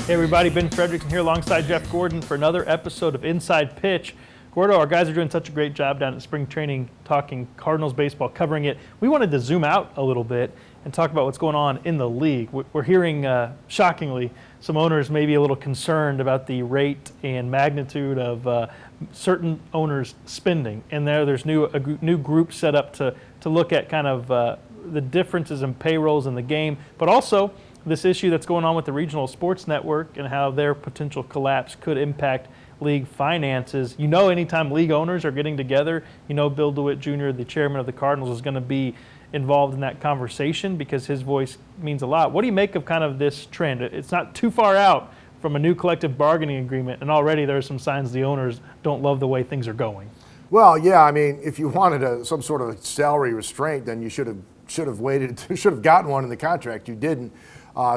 Hey everybody, Ben Frederickson here alongside Jeff Gordon for another episode of Inside Pitch. Gordo, our guys are doing such a great job down at spring training talking Cardinals baseball, covering it. We wanted to zoom out a little bit and talk about what's going on in the league. We're hearing, shockingly, some owners may be a little concerned about the rate and magnitude of certain owners spending. And there's new groups set up to look at kind of the differences in payrolls in the game, but also this issue that's going on with the regional sports network and how their potential collapse could impact league finances. You know, anytime league owners are getting together, you know Bill DeWitt Jr., the chairman of the Cardinals, is going to be involved in that conversation because his voice means a lot. What do you make of kind of this trend? It's not too far out from a new collective bargaining agreement, and already there are some signs the owners don't love the way things are going. Well, yeah, I mean, if you wanted some sort of salary restraint, then you should have waited, should have gotten one in the contract. You didn't.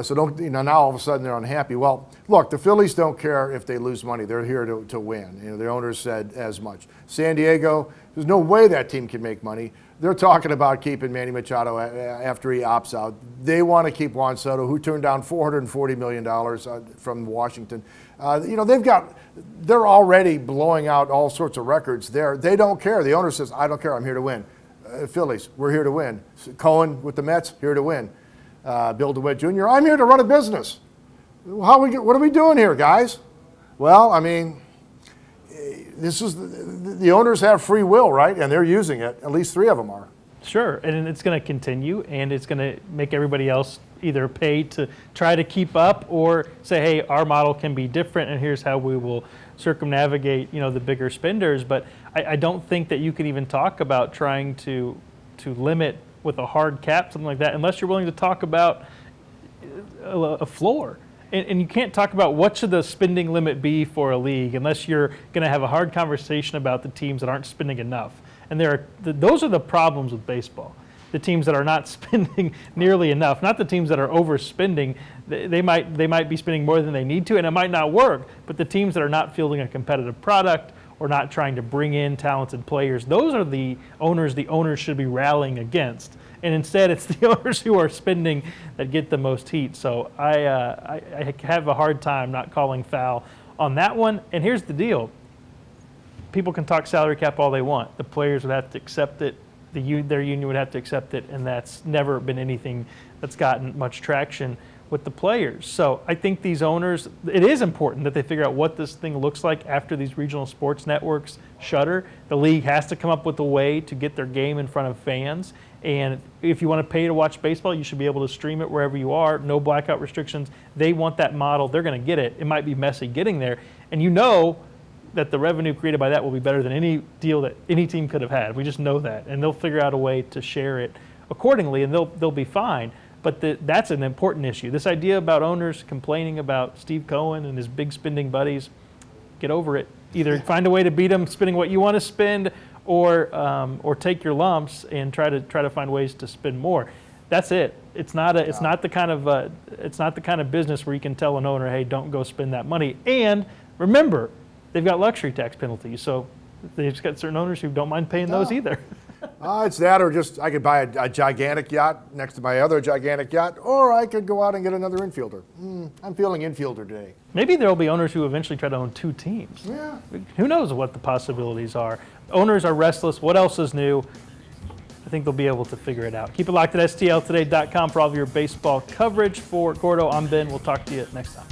So don't, now all of a sudden they're unhappy. Well, look, the Phillies don't care if they lose money. They're here to win. The owners said as much. San Diego, there's no way that team can make money. They're talking about keeping Manny Machado after he opts out. They want to keep Juan Soto, who turned down $440 million from Washington. They're already blowing out all sorts of records there. They don't care. The owner says, I don't care. I'm here to win. Phillies, we're here to win. Cohen with the Mets, here to win. Bill DeWitt Jr., I'm here to run a business. What are we doing here, guys? Well, I mean, this is the owners have free will, right? And they're using it. At least three of them are. Sure, and it's going to continue, and it's going to make everybody else either pay to try to keep up or say, hey, our model can be different, and here's how we will circumnavigate, the bigger spenders. But I don't think that you can even talk about trying to limit with a hard cap, something like that, unless you're willing to talk about a floor. And you can't talk about what should the spending limit be for a league unless you're going to have a hard conversation about the teams that aren't spending enough. And those are the problems with baseball. The teams that are not spending nearly enough, not the teams that are overspending. They might be spending more than they need to, and it might not work. But the teams that are not fielding a competitive product or not trying to bring in talented players, those are the owners should be rallying against. And instead, it's the owners who are spending that get the most heat. So I have a hard time not calling foul on that one. And here's the deal. People can talk salary cap all they want. The players would have to accept it. Their union would have to accept it, and that's never been anything that's gotten much traction with the players. So I think these owners, it is important that they figure out what this thing looks like after these regional sports networks shutter. The league has to come up with a way to get their game in front of fans. And if you want to pay to watch baseball, you should be able to stream it wherever you are. No blackout restrictions. They want that model. They're going to get it. It might be messy getting there. And you know that the revenue created by that will be better than any deal that any team could have had. We just know that. And they'll figure out a way to share it accordingly, and they'll be fine. But that's an important issue. This idea about owners complaining about Steve Cohen and his big spending buddies, get over it. Either find a way to beat them spending what you want to spend, or take your lumps and try to find ways to spend more. That's it. It's not the kind of business where you can tell an owner, hey, don't go spend that money. And remember, they've got luxury tax penalties, so they've got certain owners who don't mind paying those either. It's that, or just I could buy a gigantic yacht next to my other gigantic yacht, or I could go out and get another infielder. I'm feeling infielder today. Maybe there will be owners who eventually try to own two teams. Yeah. Who knows what the possibilities are? Owners are restless. What else is new? I think they'll be able to figure it out. Keep it locked at STLtoday.com for all of your baseball coverage. For Gordo, I'm Ben. We'll talk to you next time.